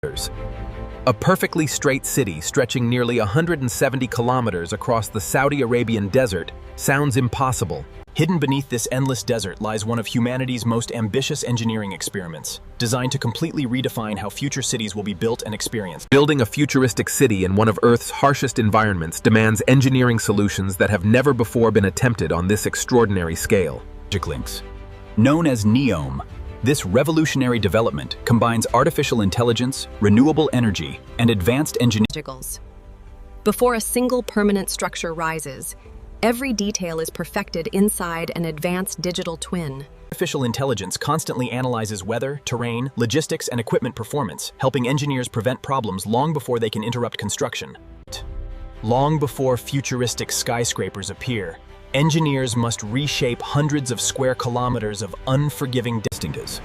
A perfectly straight city stretching nearly 170 kilometers across the Saudi Arabian desert sounds impossible. Hidden beneath this endless desert lies one of humanity's most ambitious engineering experiments, designed to completely redefine how future cities will be built and experienced. Building a futuristic city in one of Earth's harshest environments demands engineering solutions that have never before been attempted on this extraordinary scale. Links. Known as NEOM, this revolutionary development combines artificial intelligence, renewable energy, and advanced engineering. Before a single permanent structure rises, every detail is perfected inside an advanced digital twin. Artificial intelligence constantly analyzes weather, terrain, logistics, and equipment performance, helping engineers prevent problems long before they can interrupt construction. Long before futuristic skyscrapers appear, engineers must reshape hundreds of square kilometers of unforgiving distances.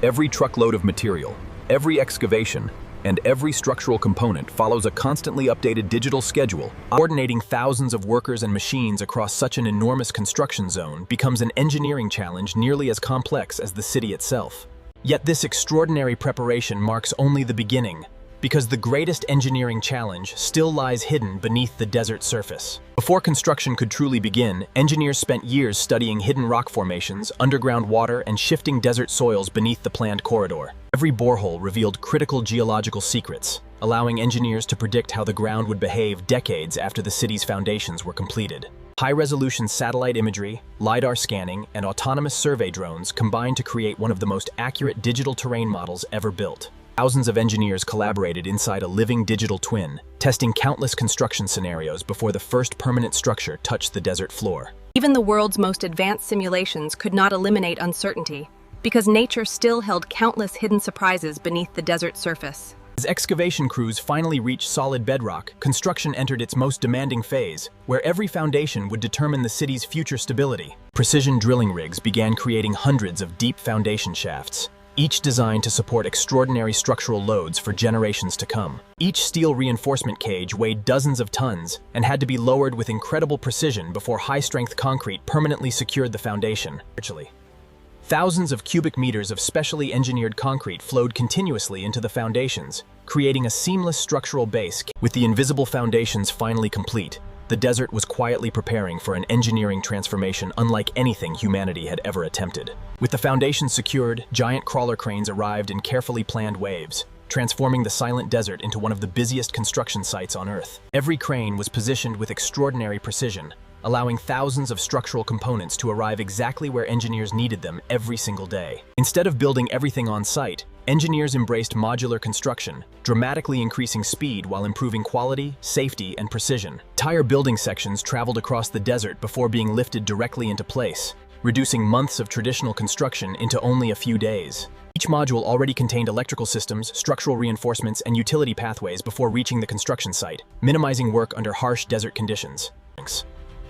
Every truckload of material, every excavation, and every structural component follows a constantly updated digital schedule. Coordinating thousands of workers and machines across such an enormous construction zone becomes an engineering challenge nearly as complex as the city itself. Yet this extraordinary preparation marks only the beginning, because the greatest engineering challenge still lies hidden beneath the desert surface. Before construction could truly begin, engineers spent years studying hidden rock formations, underground water, and shifting desert soils beneath the planned corridor. Every borehole revealed critical geological secrets, allowing engineers to predict how the ground would behave decades after the city's foundations were completed. High-resolution satellite imagery, LiDAR scanning, and autonomous survey drones combined to create one of the most accurate digital terrain models ever built. Thousands of engineers collaborated inside a living digital twin, testing countless construction scenarios before the first permanent structure touched the desert floor. Even the world's most advanced simulations could not eliminate uncertainty, because nature still held countless hidden surprises beneath the desert surface. As excavation crews finally reached solid bedrock, construction entered its most demanding phase, where every foundation would determine the city's future stability. Precision drilling rigs began creating hundreds of deep foundation shafts, each designed to support extraordinary structural loads for generations to come. Each steel reinforcement cage weighed dozens of tons and had to be lowered with incredible precision before high-strength concrete permanently secured the foundation. Thousands of cubic meters of specially engineered concrete flowed continuously into the foundations, creating a seamless structural base. With the invisible foundations finally complete, the desert was quietly preparing for an engineering transformation unlike anything humanity had ever attempted. With the foundations secured, giant crawler cranes arrived in carefully planned waves, transforming the silent desert into one of the busiest construction sites on Earth. Every crane was positioned with extraordinary precision, allowing thousands of structural components to arrive exactly where engineers needed them every single day. Instead of building everything on site, engineers embraced modular construction, dramatically increasing speed while improving quality, safety, and precision. Entire building sections traveled across the desert before being lifted directly into place, reducing months of traditional construction into only a few days. Each module already contained electrical systems, structural reinforcements, and utility pathways before reaching the construction site, minimizing work under harsh desert conditions.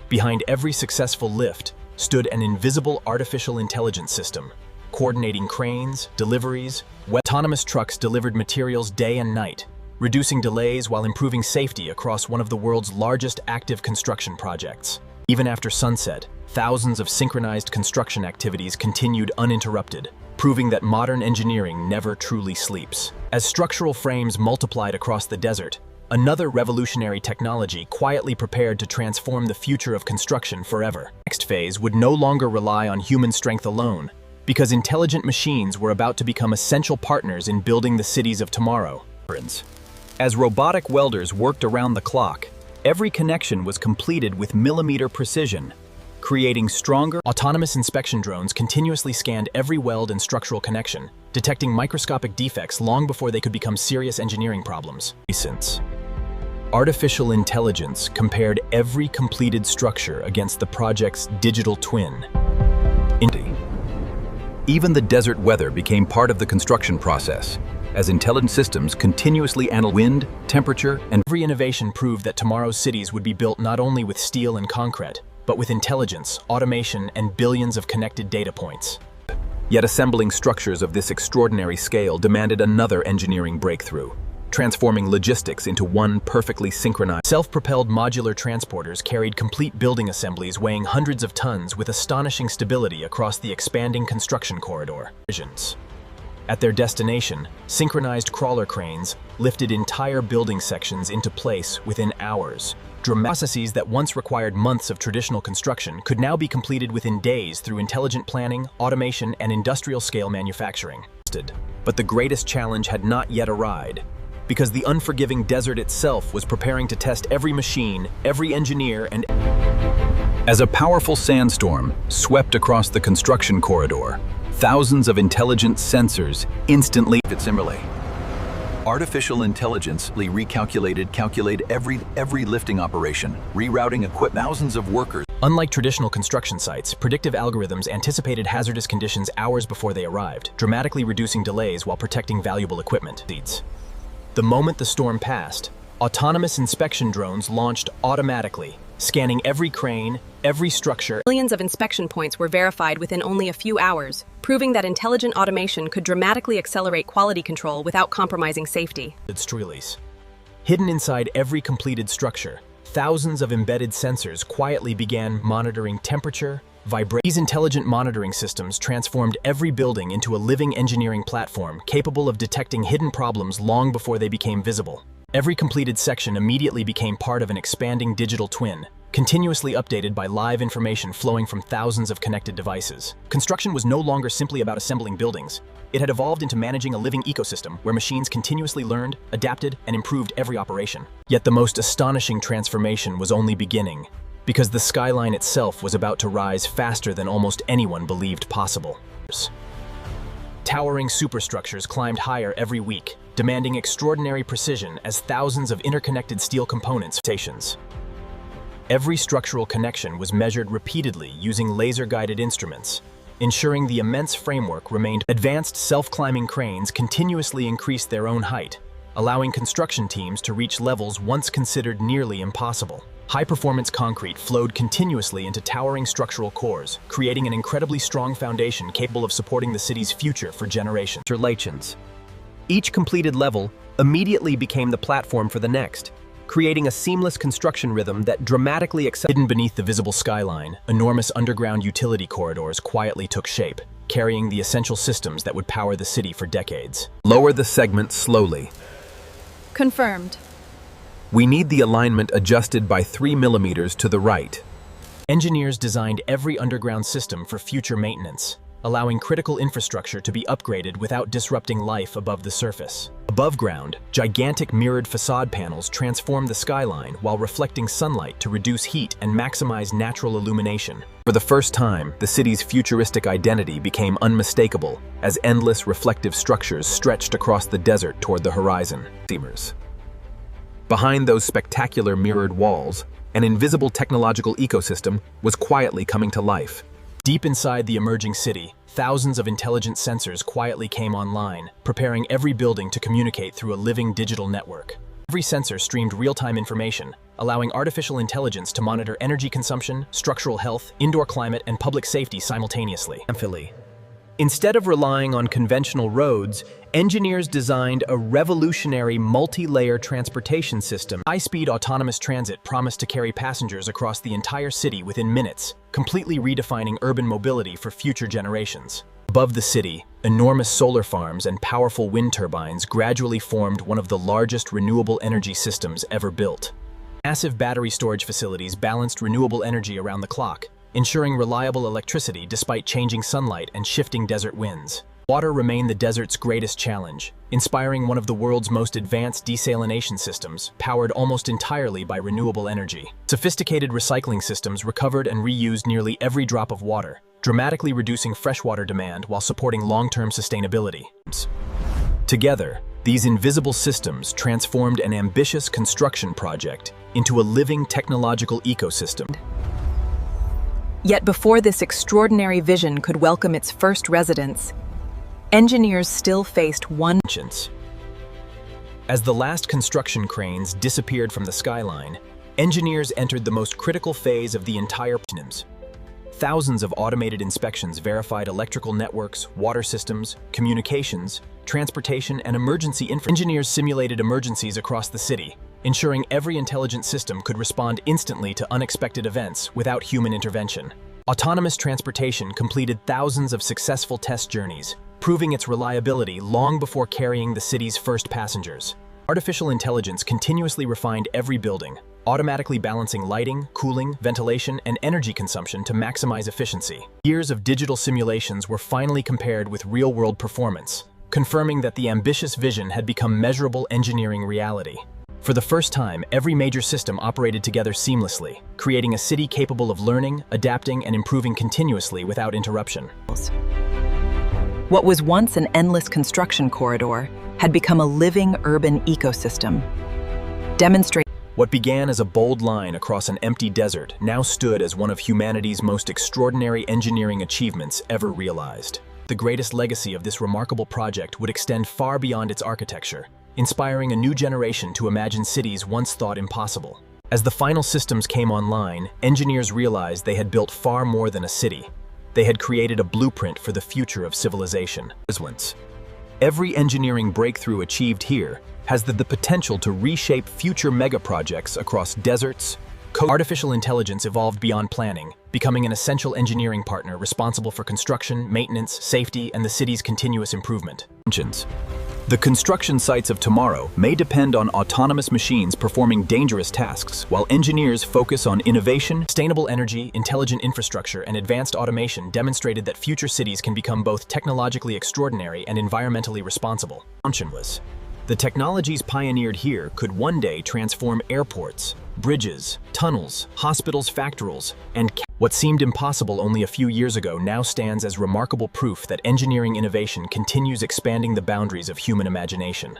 Behind every successful lift stood an invisible artificial intelligence system, coordinating cranes, deliveries. Autonomous trucks delivered materials day and night, reducing delays while improving safety across one of the world's largest active construction projects. Even after sunset, thousands of synchronized construction activities continued uninterrupted, proving that modern engineering never truly sleeps. As structural frames multiplied across the desert, another revolutionary technology quietly prepared to transform the future of construction forever. The next phase would no longer rely on human strength alone, because intelligent machines were about to become essential partners in building the cities of tomorrow. As robotic welders worked around the clock, every connection was completed with millimeter precision, creating stronger. Autonomous inspection drones continuously scanned every weld and structural connection, detecting microscopic defects long before they could become serious engineering problems. Since artificial intelligence compared every completed structure against the project's digital twin. Even the desert weather became part of the construction process, as intelligent systems continuously analyzed wind, temperature, and every innovation proved that tomorrow's cities would be built not only with steel and concrete, but with intelligence, automation, and billions of connected data points. Yet assembling structures of this extraordinary scale demanded another engineering breakthrough, transforming logistics into one perfectly synchronized. Self-propelled modular transporters carried complete building assemblies weighing hundreds of tons with astonishing stability across the expanding construction corridor. At their destination, synchronized crawler cranes lifted entire building sections into place within hours. Processes that once required months of traditional construction could now be completed within days through intelligent planning, automation, and industrial-scale manufacturing. But the greatest challenge had not yet arrived, because the unforgiving desert itself was preparing to test every machine, every engineer, and as a powerful sandstorm swept across the construction corridor, thousands of intelligent sensors instantly similarly. Artificial intelligence calculate every lifting operation, rerouting equipment, thousands of workers. Unlike traditional construction sites, predictive algorithms anticipated hazardous conditions hours before they arrived, dramatically reducing delays while protecting valuable equipment. The moment the storm passed, autonomous inspection drones launched automatically, scanning every crane, every structure. Millions of inspection points were verified within only a few hours, proving that intelligent automation could dramatically accelerate quality control without compromising safety. Hidden inside every completed structure, thousands of embedded sensors quietly began monitoring temperature, vibration. These intelligent monitoring systems transformed every building into a living engineering platform capable of detecting hidden problems long before they became visible. Every completed section immediately became part of an expanding digital twin, continuously updated by live information flowing from thousands of connected devices. Construction was no longer simply about assembling buildings. It had evolved into managing a living ecosystem where machines continuously learned, adapted, and improved every operation. Yet the most astonishing transformation was only beginning, because the skyline itself was about to rise faster than almost anyone believed possible. Towering superstructures climbed higher every week, demanding extraordinary precision as thousands of interconnected steel components stations. Every structural connection was measured repeatedly using laser-guided instruments, ensuring the immense framework remained. Advanced self-climbing cranes continuously increased their own height, allowing construction teams to reach levels once considered nearly impossible. High-performance concrete flowed continuously into towering structural cores, creating an incredibly strong foundation capable of supporting the city's future for generations. Each completed level immediately became the platform for the next, creating a seamless construction rhythm that dramatically hidden beneath the visible skyline. Enormous underground utility corridors quietly took shape, carrying the essential systems that would power the city for decades. Lower the segment slowly. Confirmed. We need the alignment adjusted by 3 millimeters to the right. Engineers designed every underground system for future maintenance, allowing critical infrastructure to be upgraded without disrupting life above the surface. Above ground, gigantic mirrored facade panels transform the skyline while reflecting sunlight to reduce heat and maximize natural illumination. For the first time, the city's futuristic identity became unmistakable as endless reflective structures stretched across the desert toward the horizon. Behind those spectacular mirrored walls, an invisible technological ecosystem was quietly coming to life. Deep inside the emerging city, thousands of intelligent sensors quietly came online, preparing every building to communicate through a living digital network. Every sensor streamed real-time information, allowing artificial intelligence to monitor energy consumption, structural health, indoor climate, and public safety simultaneously. Instead of relying on conventional roads, engineers designed a revolutionary multi-layer transportation system. High-speed autonomous transit promised to carry passengers across the entire city within minutes, completely redefining urban mobility for future generations. Above the city, enormous solar farms and powerful wind turbines gradually formed one of the largest renewable energy systems ever built. Massive battery storage facilities balanced renewable energy around the clock, ensuring reliable electricity despite changing sunlight and shifting desert winds. Water remained the desert's greatest challenge, inspiring one of the world's most advanced desalination systems, powered almost entirely by renewable energy. Sophisticated recycling systems recovered and reused nearly every drop of water, dramatically reducing freshwater demand while supporting long-term sustainability. Together, these invisible systems transformed an ambitious construction project into a living technological ecosystem. Yet before this extraordinary vision could welcome its first residents, engineers still faced one challenge. As the last construction cranes disappeared from the skyline, engineers entered the most critical phase of the entire systems. Thousands of automated inspections verified electrical networks, water systems, communications, transportation, and emergency infrastructure. Engineers simulated emergencies across the city, ensuring every intelligent system could respond instantly to unexpected events without human intervention. Autonomous transportation completed thousands of successful test journeys, proving its reliability long before carrying the city's first passengers. Artificial intelligence continuously refined every building, automatically balancing lighting, cooling, ventilation, and energy consumption to maximize efficiency. Years of digital simulations were finally compared with real-world performance, confirming that the ambitious vision had become measurable engineering reality. For the first time, every major system operated together seamlessly, creating a city capable of learning, adapting, and improving continuously without interruption. What was once an endless construction corridor had become a living urban ecosystem, demonstrating. What began as a bold line across an empty desert now stood as one of humanity's most extraordinary engineering achievements ever realized. The greatest legacy of this remarkable project would extend far beyond its architecture, inspiring a new generation to imagine cities once thought impossible. As the final systems came online, engineers realized they had built far more than a city. They had created a blueprint for the future of civilization. Every engineering breakthrough achieved here has the potential to reshape future megaprojects across deserts. Artificial intelligence evolved beyond planning, becoming an essential engineering partner responsible for construction, maintenance, safety, and the city's continuous improvement. The construction sites of tomorrow may depend on autonomous machines performing dangerous tasks, while engineers focus on innovation. Sustainable energy, intelligent infrastructure, and advanced automation demonstrated that future cities can become both technologically extraordinary and environmentally responsible. The technologies pioneered here could one day transform airports, bridges, tunnels, hospitals, factories, and what seemed impossible only a few years ago now stands as remarkable proof that engineering innovation continues expanding the boundaries of human imagination.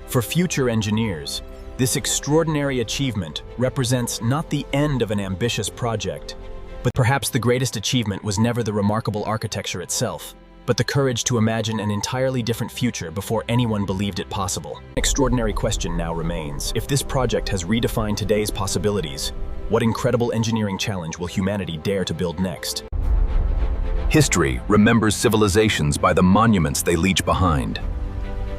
For future engineers, this extraordinary achievement represents not the end of an ambitious project, but perhaps the greatest achievement was never the remarkable architecture itself, but the courage to imagine an entirely different future before anyone believed it possible. An extraordinary question now remains. If this project has redefined today's possibilities, what incredible engineering challenge will humanity dare to build next? History remembers civilizations by the monuments they leave behind.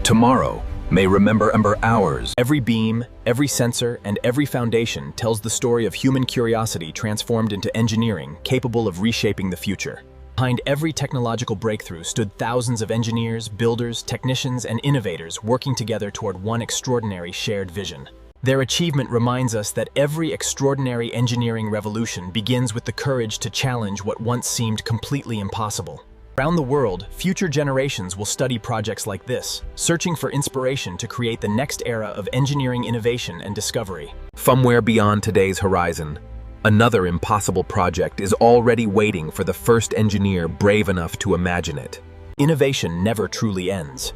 Tomorrow may remember ours. Every beam, every sensor, and every foundation tells the story of human curiosity transformed into engineering capable of reshaping the future. Behind every technological breakthrough stood thousands of engineers, builders, technicians, and innovators working together toward one extraordinary shared vision. Their achievement reminds us that every extraordinary engineering revolution begins with the courage to challenge what once seemed completely impossible. Around the world, future generations will study projects like this, searching for inspiration to create the next era of engineering innovation and discovery. Somewhere beyond today's horizon, another impossible project is already waiting for the first engineer brave enough to imagine it. Innovation never truly ends.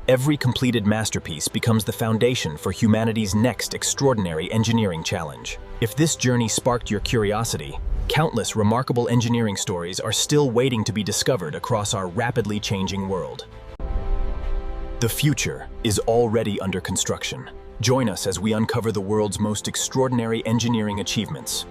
Every completed masterpiece becomes the foundation for humanity's next extraordinary engineering challenge. If this journey sparked your curiosity, countless remarkable engineering stories are still waiting to be discovered across our rapidly changing world. The future is already under construction. Join us as we uncover the world's most extraordinary engineering achievements.